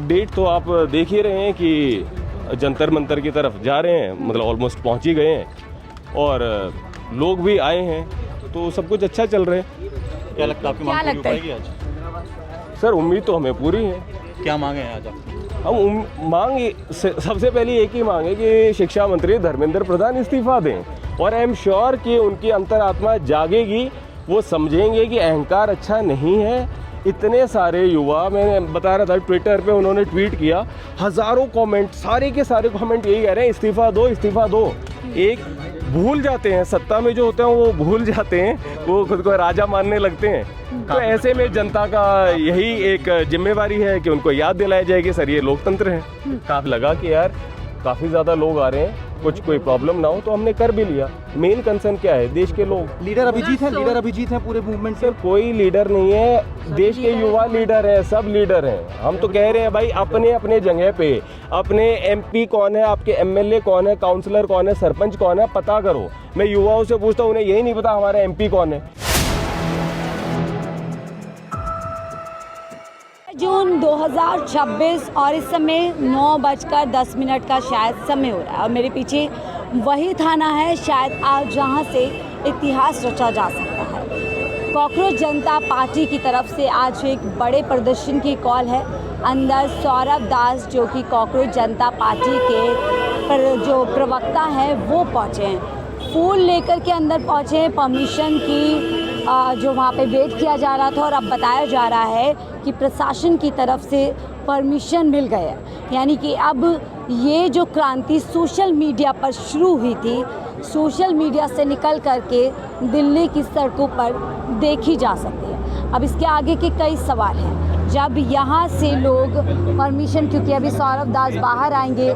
Update तो आप देख ही रहे हैं कि जंतर मंतर की तरफ जा रहे हैं, मतलब ऑलमोस्ट पहुंच ही गए हैं और लोग भी आए हैं, तो सब कुछ अच्छा चल रहा है। क्या लगता है आपकी मांग पूरी हो पाएगी आज? सर उम्मीद तो हमें पूरी है। क्या मांगे हैं आज आप? हम मांग सबसे पहले एक ही मांग है कि शिक्षा मंत्री धर्मेंद्र प्रधान इस्तीफा दें, और आई एम श्योर कि उनकी अंतरात्मा जागेगी, वो समझेंगे कि अहंकार अच्छा नहीं है। इतने सारे युवा, मैं बता रहा था ट्विटर पे उन्होंने ट्वीट किया, हज़ारों कमेंट, सारे के सारे कमेंट यही कह रहे हैं इस्तीफा दो इस्तीफा दो। एक भूल जाते हैं, सत्ता में जो होते हैं वो भूल जाते हैं, वो खुद को राजा मानने लगते हैं। तो ऐसे में जनता का यही एक जिम्मेवारी है कि उनको याद दिलाया जाए कि सर ये लोकतंत्र है। काफ़ी लगा कि यार काफ़ी ज़्यादा लोग आ रहे हैं, कुछ कोई प्रॉब्लम ना हो, तो हमने कर भी लिया। मेन कंसर्न क्या है, देश के लोग। लीडर अभिजीत है पूरे मूवमेंट से। सर कोई लीडर नहीं है, देश के युवा लीडर है, सब लीडर हैं। हम तो कह रहे हैं भाई अपने अपने जगह पे, अपने एमपी कौन है, आपके एमएलए कौन है, काउंसलर कौन है, सरपंच कौन है, पता करो। मैं युवाओं से पूछता हूँ, उन्हें यही नहीं पता हमारा एमपी कौन है। जून 2026 और इस समय 9:10 का शायद समय हो रहा है और मेरे पीछे वही थाना है शायद आज जहां से इतिहास रचा जा सकता है। कॉकरोच जनता पार्टी की तरफ से आज एक बड़े प्रदर्शन की कॉल है। अंदर सौरभ दास जो कि कॉकरोच जनता पार्टी के जो प्रवक्ता हैं वो पहुंचे हैं, फूल लेकर के अंदर पहुंचे हैं। परमिशन की जो वहाँ पे वेट किया जा रहा था और अब बताया जा रहा है कि प्रशासन की तरफ से परमिशन मिल गया, यानी कि अब ये जो क्रांति सोशल मीडिया पर शुरू हुई थी, सोशल मीडिया से निकल करके दिल्ली की सड़कों पर देखी जा सकती है। अब इसके आगे के कई सवाल हैं। जब यहाँ से लोग परमिशन, क्योंकि अभी सौरभ दास बाहर आएंगे,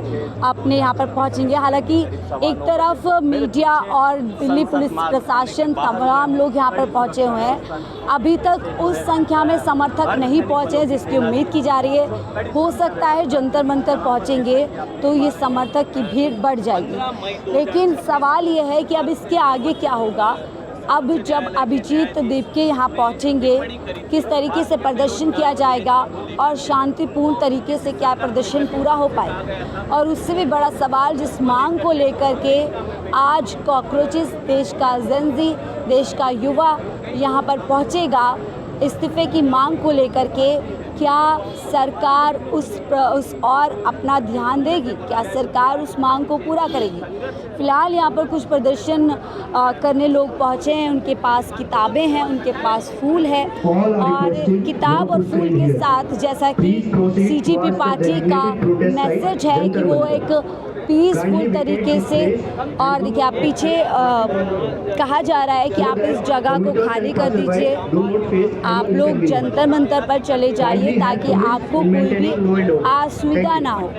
अपने यहाँ पर पहुँचेंगे। हालांकि एक तरफ मीडिया और दिल्ली पुलिस प्रशासन तमाम लोग यहाँ पर पहुँचे हुए हैं। अभी तक उस संख्या में समर्थक नहीं पहुँचे जिसकी उम्मीद की जा रही है। हो सकता है जंतर मंतर पहुँचेंगे तो ये समर्थक की भीड़ बढ़ जाएगी, लेकिन सवाल ये है कि अब इसके आगे क्या होगा। अब जब अभिजीत दीपके यहाँ पहुँचेंगे, किस तरीके से प्रदर्शन किया जाएगा और शांतिपूर्ण तरीके से क्या प्रदर्शन पूरा हो पाएगा। और उससे भी बड़ा सवाल, जिस मांग को लेकर के आज कॉकरोचेस, देश का जेनजी, देश का युवा यहाँ पर पहुँचेगा, इस्तीफे की मांग को लेकर के, क्या सरकार उस और अपना ध्यान देगी, क्या सरकार उस मांग को पूरा करेगी। फ़िलहाल यहाँ पर कुछ प्रदर्शन करने लोग पहुँचे हैं, उनके पास किताबें हैं, उनके पास फूल है, और किताब और फूल के साथ जैसा कि सीजीपी पार्टी का मैसेज है कि वो एक पीसफुल तरीके से, और देखिए आप पीछे कहा जा रहा है कि आप इस जगह को खाली कर दीजिए, आप लोग जंतर मंतर पर चले जाइए ताकि आपको कोई भी असुविधा ना हो।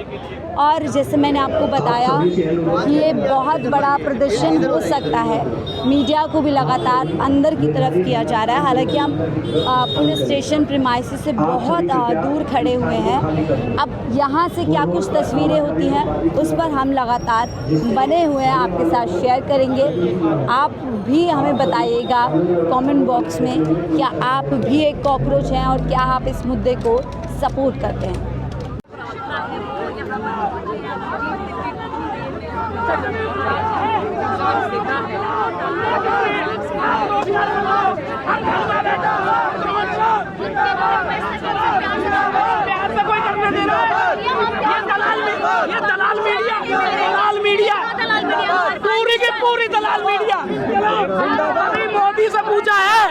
और जैसे मैंने आपको बताया कि ये बहुत बड़ा प्रदर्शन हो सकता है, मीडिया को भी लगातार अंदर की तरफ किया जा रहा है। हालांकि हम पुलिस स्टेशन प्रीमाइसेस से बहुत दूर खड़े हुए हैं। अब यहाँ से क्या कुछ तस्वीरें होती हैं उस पर हम लगातार बने हुए हैं, आपके साथ शेयर करेंगे। आप भी हमें बताइएगा कमेंट बॉक्स में, क्या आप भी एक कॉकरोच हैं और क्या आप इस मुद्दे को सपोर्ट करते हैं। पूरी दलाल मीडिया। कभी मोदी से पूछा है,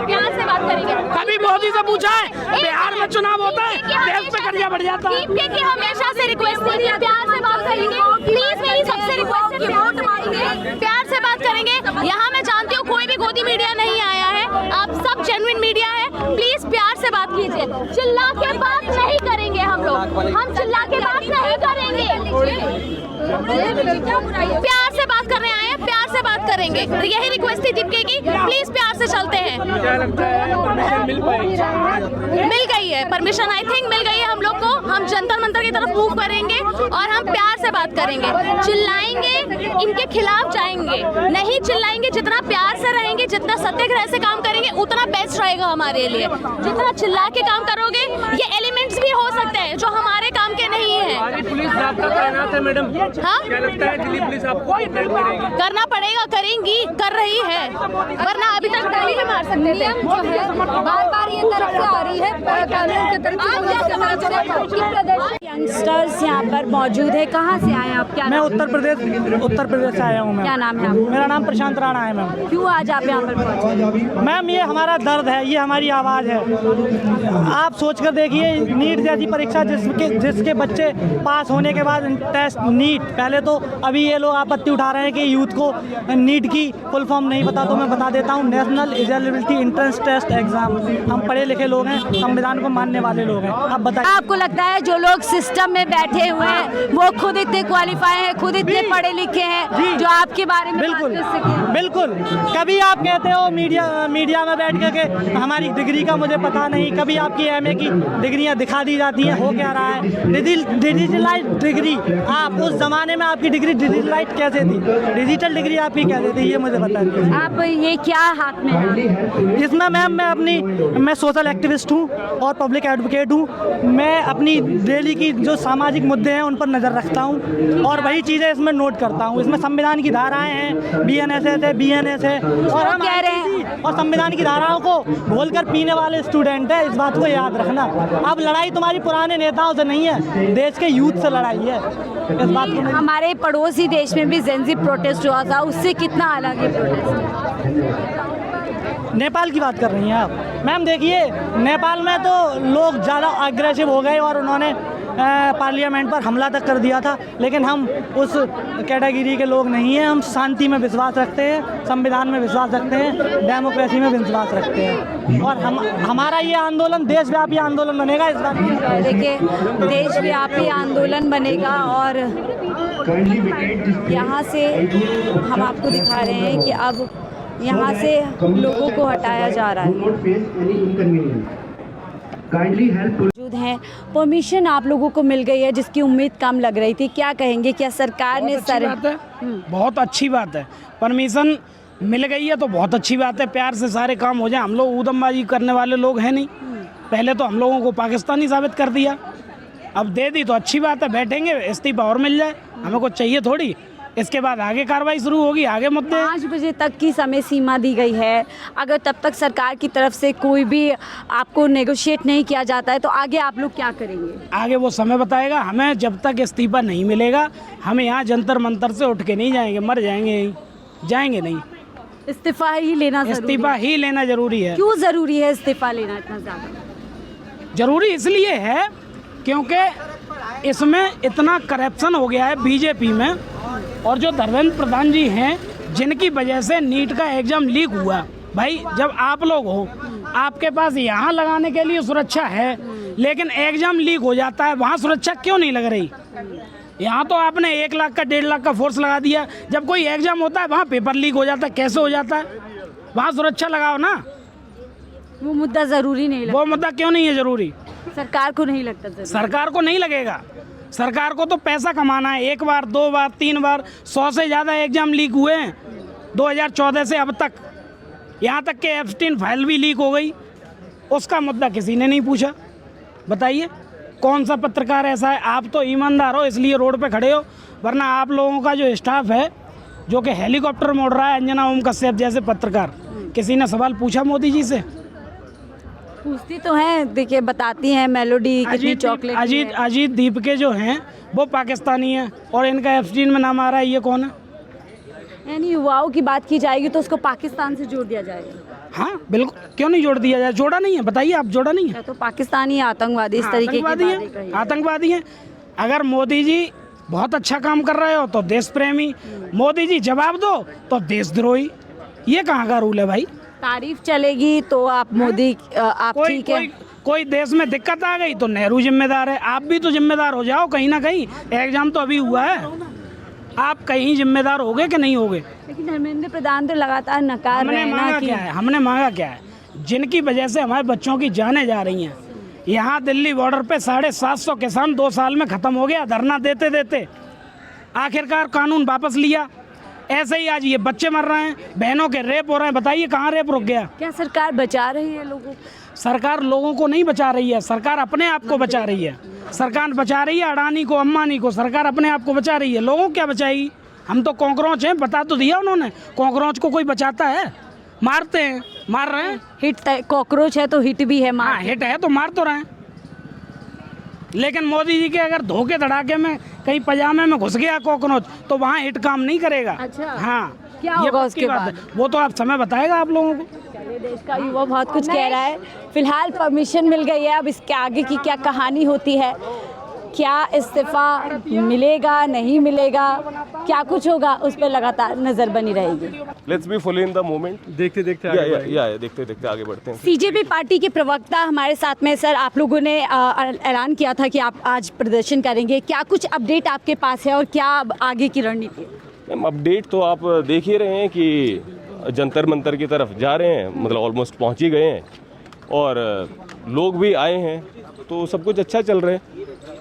प्यार से बात करेंगे, कभी मोदी से पूछा है बिहार में चुनाव होता है देश पे करिया बढ़ जाता है। कि हमेशा से रिक्वेस्ट थी कि प्यार से बात करेंगे, प्लीज मेरी सबसे रिक्वेस्ट है कि वोट मारेंगे, प्यार से बात करेंगे। यहाँ मैं जानती हूँ कोई भी गोदी मीडिया नहीं आया है, आप सब जेन्युइन मीडिया है, प्लीज प्यार से बात कीजिए। चिल्ला के बात नहीं करेंगे हम लोग, हम चिल्ला के बात नहीं करेंगे, प्यार से बात करने आए हैं, प्यार से बात करेंगे। यही रिक्वेस्ट थी दीपके की, प्लीज प्यार से चलते हैं। मिल गई है परमिशन, आई थिंक मिल गई है हम लोग को। हम जंतर मंतर की तरफ मूव करेंगे और हम प्यार से बात करेंगे, चिल्लाएंगे, इनके खिलाफ जाएंगे, नहीं चिल्लाएंगे। जितना प्यार से रहेंगे, जितना सत्याग्रह से काम करेंगे, उतना बेस्ट रहेगा हमारे लिए। जितना चिल्ला के काम करोगे, ये एलिमेंट्स भी हो सकते हैं जो हमारे आपका कहना है मैडम, हाँ क्या लगता है दिल्ली पुलिस आपको कंप्लेंट करेगी? करना पड़ेगा, करेंगी, कर रही है, वरना अभी तक गाली भी मार सकते थे। बार बार ये तरफ से आ रही है कानून की तरफ से। यंगस्टर्स यहाँ पर मौजूद है, कहाँ से आए आप? क्या मैं नाम? उत्तर प्रदेश से आया हूँ मैम। क्या नाम है आपका? मेरा नाम प्रशांत राणा है मैम। क्यों आज आप यहाँ पर पहुँचे? मैम ये हमारा दर्द है, ये हमारी आवाज़ है। आप सोच कर देखिए, नीट जैसी परीक्षा जिसके बच्चे पास होने के बाद टेस्ट नीट, पहले तो अभी ये लोग आपत्ति उठा रहे हैं कि यूथ को नीट की फुल फॉर्म नहीं पता, तो मैं बता देता हूँ, national eligibility entrance test exam. हम पढ़े लिखे लोग हैं, संविधान को मानने वाले लोग हैं। अब बताइए, आपको लगता है जो लोग सिस्टम में बैठे हुए हैं वो खुद इतने क्वालिफाई हैं, खुद इतने पढ़े लिखे हैं जो आपके बारे में बात कर सकें? बिल्कुल। कभी आप कहते हो मीडिया में बैठ के हमारी डिग्री का मुझे पता नहीं, कभी आपकी एमए की डिग्रियां दिखा दी जाती हैं। हो क्या रहा है? डिजिटलाइज डिग्री, आप उस जमाने में आपकी डिग्री डिजिटलाइज कैसे थी, डिजिटल डिग्री आपकी कैसे थी, ये मुझे बता दीजिए। आप ये क्या हाथ में है? इसमें मैम मैं सोशल एक्टिविस्ट हूँ और पब्लिक एडवोकेट हूँ। मैं अपनी डेली की जो सामाजिक मुद्दे हैं उन पर नज़र रखता हूँ और वही चीज़ें इसमें नोट करता हूँ। इसमें संविधान की धाराएं हैं, BNSS है, BNS है, और हम कह रहे हैं और संविधान की धाराओं को बोलकर पीने वाले स्टूडेंट है, इस बात को याद रखना। अब लड़ाई तुम्हारी पुराने नेताओं से नहीं है, देश के यूथ से लड़ाई है, इस बात को। हमारे पड़ोसी देश में भी जेंजी प्रोटेस्ट हुआ था, उससे कितना अलग है प्रोटेस्ट? नेपाल की बात कर रही हैं आप मैम? देखिए, नेपाल में तो लोग ज़्यादा अग्रेसिव हो गए और उन्होंने पार्लियामेंट पर हमला तक कर दिया था, लेकिन हम उस कैटेगरी के लोग नहीं हैं। हम शांति में विश्वास रखते हैं, संविधान में विश्वास रखते हैं, डेमोक्रेसी में विश्वास रखते हैं, और हमारा ये आंदोलन देशव्यापी आंदोलन बनेगा। इस बात की देखिए, देशव्यापी आंदोलन बनेगा और यहाँ से हम आपको दिखा रहे हैं कि अब यहाँ से लोगों को हटाया जा रहा है। मौजूद हैं, परमिशन आप लोगों को मिल गई है जिसकी उम्मीद कम लग रही थी, क्या कहेंगे? क्या सरकार ने बहुत अच्छी बात है, परमिशन मिल गई है तो बहुत अच्छी बात है। प्यार से सारे काम हो जाए, हम लोग ऊधमबाजी करने वाले लोग हैं नहीं। पहले तो हम लोगों को पाकिस्तानी साबित कर दिया, अब दे दी तो अच्छी बात है। बैठेंगे, इस्तीफा और मिल जाए, हमें कुछ चाहिए थोड़ी। इसके बाद आगे कार्रवाई शुरू होगी, आगे मुद्दे। 5 बजे तक की समय सीमा दी गई है, अगर तब तक सरकार की तरफ से कोई भी आपको नेगोशिएट नहीं किया जाता है तो आगे आप लोग क्या करेंगे? आगे वो समय बताएगा। हमें जब तक इस्तीफा नहीं मिलेगा, हम यहाँ जंतर मंतर से उठ के नहीं जाएंगे, मर जाएंगे यहीं, जाएंगे नहीं। इस्तीफा ही लेना इस्तीफा ही लेना जरूरी है। क्यों जरूरी है इस्तीफा लेना इतना ज़्यादा? जरूरी इसलिए है क्योंकि इसमें इतना करप्शन हो गया है बीजेपी में, और जो धर्मेंद्र प्रधान जी हैं जिनकी वजह से नीट का एग्जाम लीक हुआ। भाई, जब आप लोग हो, आपके पास यहाँ लगाने के लिए सुरक्षा है, लेकिन एग्जाम लीक हो जाता है, वहाँ सुरक्षा क्यों नहीं लग रही? यहाँ तो आपने 1 लाख का 1.5 लाख का फोर्स लगा दिया, जब कोई एग्जाम होता है वहाँ पेपर लीक हो जाता है, कैसे हो जाता है? वहाँ सुरक्षा लगाओ ना। वो मुद्दा ज़रूरी नहीं लगता? वो मुद्दा क्यों नहीं है ज़रूरी? सरकार को नहीं लगता ज़रूरी? सरकार को नहीं लगेगा। सरकार को तो पैसा कमाना है। 1 बार 2 बार 3 बार 100 से ज़्यादा एग्जाम लीक हुए हैं 2014 से अब तक, यहाँ तक कि एप्स्टीन फाइल भी लीक हो गई, उसका मुद्दा किसी ने नहीं पूछा। बताइए कौन सा पत्रकार ऐसा है? आप तो ईमानदार हो इसलिए रोड पे खड़े हो, वरना आप लोगों का जो स्टाफ है जो कि हेलीकॉप्टर मोड़ रहा है, अंजना ओम कश्यप जैसे पत्रकार, किसी ने सवाल पूछा मोदी जी से? पूछती तो हैं, देखिए बताती हैं मेलोडी कितनी चॉकलेट। अजीत दीप के जो हैं वो पाकिस्तानी हैं और इनका एप्स्टीन में नाम आ रहा है, ये कौन है? यानी युवाओं की बात की जाएगी तो उसको पाकिस्तान से जोड़ दिया जाएगा? हाँ बिल्कुल, क्यों नहीं जोड़ दिया जाए? जोड़ा नहीं है, बताइए आप, जोड़ा नहीं है? तो पाकिस्तानी आतंकवादी इस तरीके की आतंकवादी हैं। अगर मोदी जी बहुत अच्छा काम कर रहे हो तो देश प्रेमी, मोदी जी जवाब दो तो देशद्रोही, ये कहाँ का रूल है भाई? तारीफ चलेगी तो आप मोदी आप ठीक है। कोई देश में दिक्कत आ गई तो नेहरू जिम्मेदार है, आप भी तो जिम्मेदार हो जाओ कहीं ना कहीं। एग्जाम तो अभी हुआ है, आप कहीं जिम्मेदार होगे कि नहीं होगे? लेकिन धर्मेंद्र प्रधान तो लगातार नकार रहे हैं ना कि हमने मांगा क्या है? जिनकी वजह से हमारे बच्चों की जानें जा रही हैं। यहाँ दिल्ली बॉर्डर पे 750 किसान 2 साल में ख़त्म हो गया धरना देते देते, आखिरकार कानून वापस लिया। ऐसे ही आज ये बच्चे मर रहे हैं, बहनों के रेप हो रहे हैं। बताइए कहाँ रेप रुक गया? क्या सरकार बचा रही है लोगों को? सरकार लोगों को नहीं बचा रही है, सरकार अपने आप को बचा रही है। सरकार बचा रही है अडानी को, अंबानी को, सरकार अपने आप को बचा रही है, लोगों को क्या बचाएगी? हम तो कॉकरोच हैं, बता तो दिया उन्होंने। कॉकरोच को कोई बचाता है? मारते हैं, मार रहे हैं। हिट कॉकरोच है तो हिट भी है, हाँ, हिट है तो मार तो रहे हैं। लेकिन मोदी जी के अगर धोखे धड़ाके में कहीं पजामे में घुस गया कॉकरोच तो वहाँ हिट काम नहीं करेगा। अच्छा। हाँ, क्या ये होगा पक्की उसके बात बाद? है। वो तो आप समय बताएगा आप लोगों को। चलिए, देश का युवा बहुत कुछ कह रहा है। फिलहाल परमिशन मिल गई है, अब इसके आगे की क्या कहानी होती है, क्या इस्तीफा मिलेगा नहीं मिलेगा, क्या कुछ होगा, उस पर लगातार नजर बनी रहेगी। Let's be fully in the moment, देखते देखते या देखते देखते आगे बढ़ते हैं। सीजेपी पार्टी के प्रवक्ता हमारे साथ में। सर, आप लोगों ने ऐलान किया था कि आप आज प्रदर्शन करेंगे, क्या कुछ अपडेट आपके पास है और क्या आगे की रणनीति है? मैम, अपडेट तो आप देख ही रहे हैं कि जंतर मंतर की तरफ जा रहे हैं, मतलब ऑलमोस्ट पहुंच ही गए हैं और लोग भी आए हैं, तो सब कुछ अच्छा चल रहा है।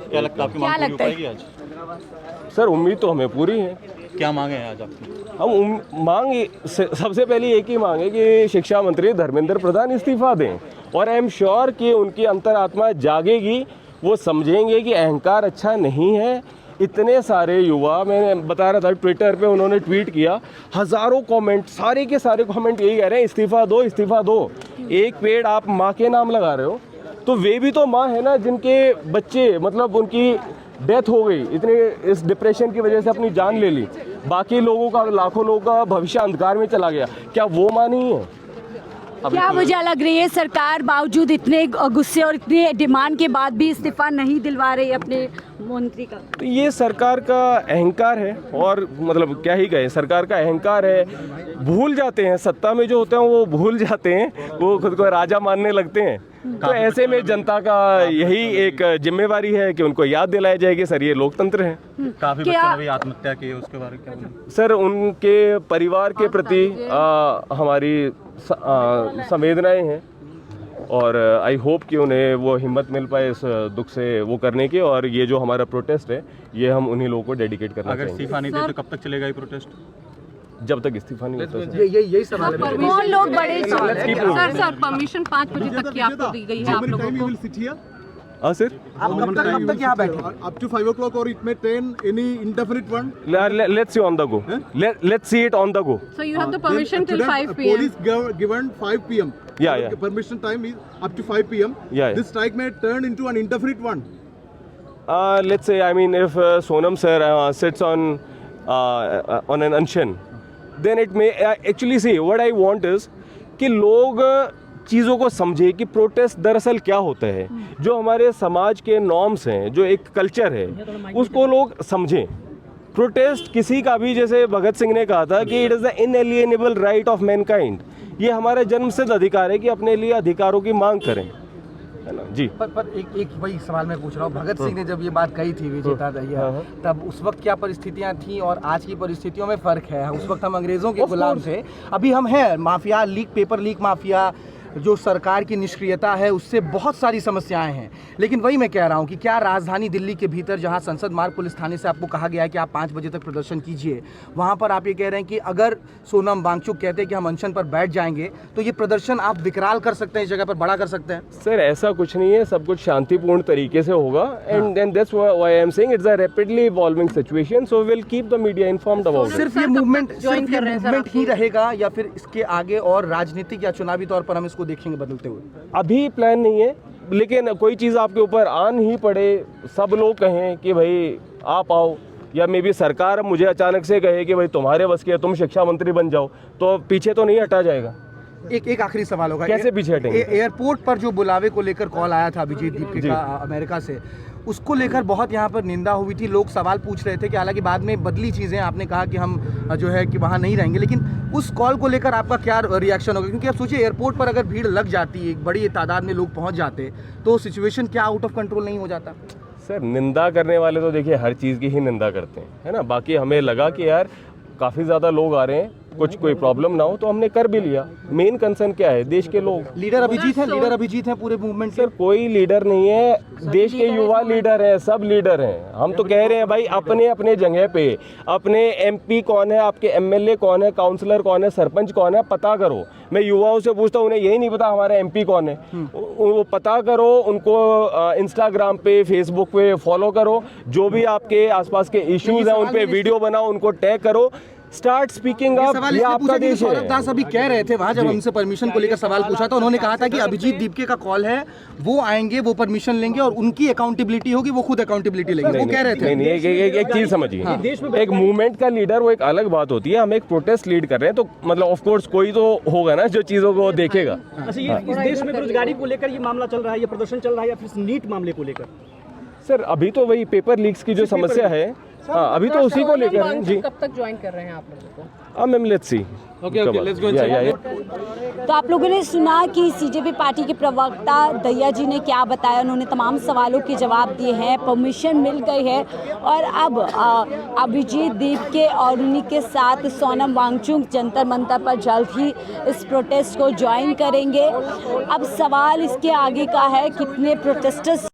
क्या लगता है आपकी क्या मांग पूरी हो लगता है? पाएगी आज? सर, उम्मीद तो हमें पूरी है। क्या मांगे हैं आज आपकी? हम मांग सबसे पहले एक ही मांग है कि शिक्षा मंत्री धर्मेंद्र प्रधान इस्तीफा दें, और आई एम श्योर कि उनकी अंतरात्मा जागेगी, वो समझेंगे कि अहंकार अच्छा नहीं है। इतने सारे युवा, मैंने बता रहा था ट्विटर पे उन्होंने ट्वीट किया, हज़ारों कमेंट, सारे के सारे कमेंट यही कह रहे हैं इस्तीफा दो, इस्तीफा दो। एक पेड़ आप माँ के नाम लगा रहे हो, तो वे भी तो माँ है ना जिनके बच्चे, मतलब उनकी डेथ हो गई, इतने इस डिप्रेशन की वजह से अपनी जान ले ली, बाकी लोगों का, लाखों लोगों का भविष्य अंधकार में चला गया। क्या वो माँ नहीं है? क्या वजह लग रही है सरकार बावजूद इतने गुस्से और इतने डिमांड के बाद भी इस्तीफा नहीं दिलवा रही अपने मंत्री का? तो ये सरकार का अहंकार है, और मतलब क्या ही कहें, सरकार का अहंकार है। भूल जाते हैं, सत्ता में जो होते हैं वो भूल जाते हैं, वो खुद को राजा मानने लगते हैं। तो ऐसे में जनता का यही एक जिम्मेवारी है कि उनको याद दिलाया जाए कि सर ये लोकतंत्र है। काफी क्या- बच्चों ने भी आत्महत्या की है, उसके बारे में क्या बोलेंगे? सर, उनके परिवार के प्रति हमारी संवेदनाएं हैं, और आई होप कि उन्हें वो हिम्मत मिल पाए इस दुख से वो करने की, और ये जो हमारा प्रोटेस्ट है ये हम उन्हीं लोगों को डेडिकेट करना अगर चाहेंगे। इस्तीफा नहीं दे तो कब तक चलेगा ये प्रोटेस्ट? जब तक इस्तीफा नहीं होता सर। यही सवाल है। कौन लोग बड़े सर परमिशन 5 बजे तक की आपको दी गई है आप लोगों को। हाँ सर, आप कब तक यहाँ बैठे? Up to 5 o'clock, or it may turn any indefinite one. let's see on the go. Let's see it on the go. So you have the permission till Today, 5 p.m. Police given 5 p.m. Yeah, yeah. Permission time is up to 5 p.m. Yeah, yeah. This strike may turn into an indefinite one. Let's say, I mean, if Sonam sir sits on an unction, then it may actually see what I want is कि लोग चीज़ों को समझे कि protest दरअसल क्या होता है, जो हमारे समाज के नॉर्म्स हैं, जो एक कल्चर है, उसको लोग समझें। प्रोटेस्ट किसी का भी, जैसे भगत सिंह ने कहा था कि it is the inalienable right of mankind, ये हमारा जन्मसिद्ध अधिकार है कि अपने लिए अधिकारों की मांग करें, है ना जी। पर एक वही सवाल मैं पूछ रहा हूँ, भगत सिंह ने जब ये बात कही थी विजेता दहिया, तब उस वक्त क्या परिस्थितियाँ थी और आज की परिस्थितियों में फ़र्क है? उस वक्त हम अंग्रेज़ों के गुलाम थे, अभी हम हैं mafia, leak, paper leak mafia, जो सरकार की निष्क्रियता है उससे बहुत सारी समस्याएं हैं। लेकिन वही मैं कह रहा हूं कि क्या राजधानी दिल्ली के भीतर, जहां संसद मार्ग पुलिस थाने से आपको कहा गया है कि आप 5 बजे तक प्रदर्शन कीजिए, वहां पर आप ये कह रहे हैं कि अगर सोनम वांगचुक कहते हैं कि हम अनशन पर बैठ जाएंगे तो ये प्रदर्शन आप विकराल कर सकते हैं, इस जगह पर बड़ा कर सकते हैं? सर, ऐसा कुछ नहीं है, सब कुछ शांतिपूर्ण तरीके से होगा, and that's why I am saying it's a rapidly evolving situation, so will keep the media informed about it. सिर्फ ये मूवमेंट ही रहेगा या फिर इसके आगे और राजनीतिक या चुनावी तौर पर हम इसको देखेंगे बदलते हुए? अभी प्लान नहीं है, लेकिन कोई चीज़ आपके ऊपर आन ही पड़े, सब लोग कहें कि भाई आप आओ, या मे बी सरकार मुझे अचानक से कहे कि भाई तुम्हारे बस के, तुम शिक्षा मंत्री बन जाओ, तो पीछे तो नहीं हटा जाएगा। एक आखिरी सवाल होगा, कैसे पीछे हटेंगे? एयरपोर्ट पर जो बुलावे को लेकर कॉल आया था अभिजीत दीपके का अमेरिका से, उसको लेकर बहुत यहाँ पर निंदा हुई थी, लोग सवाल पूछ रहे थे कि हालांकि बाद में बदली चीज़ें, आपने कहा कि हम जो है कि वहाँ नहीं रहेंगे, लेकिन उस कॉल को लेकर आपका क्या रिएक्शन होगा? क्योंकि आप सोचिए, एयरपोर्ट पर अगर भीड़ लग जाती है, एक बड़ी तादाद में लोग पहुँच जाते, तो सिचुएशन क्या आउट ऑफ कंट्रोल नहीं हो जाता? सर, निंदा करने वाले तो देखिए हर चीज़ की ही निंदा करते हैं, है ना। बाकी हमें लगा कि यार काफ़ी ज़्यादा लोग आ रहे हैं, कुछ कोई प्रॉब्लम ना हो, तो हमने कर भी लिया। मेन कंसर्न क्या है, देश के लोग। लीडर अभिजीत है पूरे मूवमेंट के। सर कोई लीडर नहीं है, देश के युवा लीडर हैं, सब लीडर हैं। हम तो कह रहे हैं भाई अपने अपने जगह पे अपने MP कौन है, आपके MLA कौन है, काउंसलर कौन है, सरपंच कौन है, पता करो। मैं युवाओं से पूछता हूँ, उन्हें यही नहीं पता हमारा MP कौन है। वो पता करो, उनको इंस्टाग्राम पे फेसबुक पे फॉलो करो, जो भी आपके आसपास के इश्यूज हैं उन पे वीडियो बनाओ, उनको टैग करो, स्टार्ट स्पीकिंग अप। ये आपका देश है। सौरभ दास अभी कह रहे थे वहाँ, जब हमसे परमिशन को लेकर सवाल पूछा था, उन्होंने कहा था कि अभिजीत दीपके का कॉल है, वो आएंगे, वो परमिशन लेंगे और उनकी अकाउंटेबिलिटी होगी, वो खुद अकाउंटेबिलिटी लेंगे, वो कह रहे थे। नहीं, एक चीज समझिए, एक मूवमेंट का लीडर वो एक अलग बात होती है, हम एक प्रोटेस्ट लीड कर रहे हैं, तो मतलब ऑफ कोर्स कोई तो होगा ना जो चीजों को देखेगा। अच्छा, ये इस देश में बेरोजगारी को लेकर ये मामला चल रहा है, ये प्रदर्शन चल रहा है, या फिर नीट मामले को लेकर? सर अभी तो वही पेपर लीक्स की जो समस्या है, हाँ अभी तो उसी को लेकर है जी। कब तक ज्वाइन कर रहे हैं आप लोगों को? Ma'am let's see. तो आप लोगों ने सुना कि CJP पार्टी के प्रवक्ता दहिया जी ने क्या बताया। उन्होंने तमाम सवालों के जवाब दिए हैं, परमिशन मिल गई है और अब अभिजीत दीपके और उन्हीं के साथ सोनम वांगचुक जंतर मंतर पर जल्द ही इस प्रोटेस्ट को ज्वाइन करेंगे। अब सवाल इसके आगे का है, कितने प्रोटेस्टर्स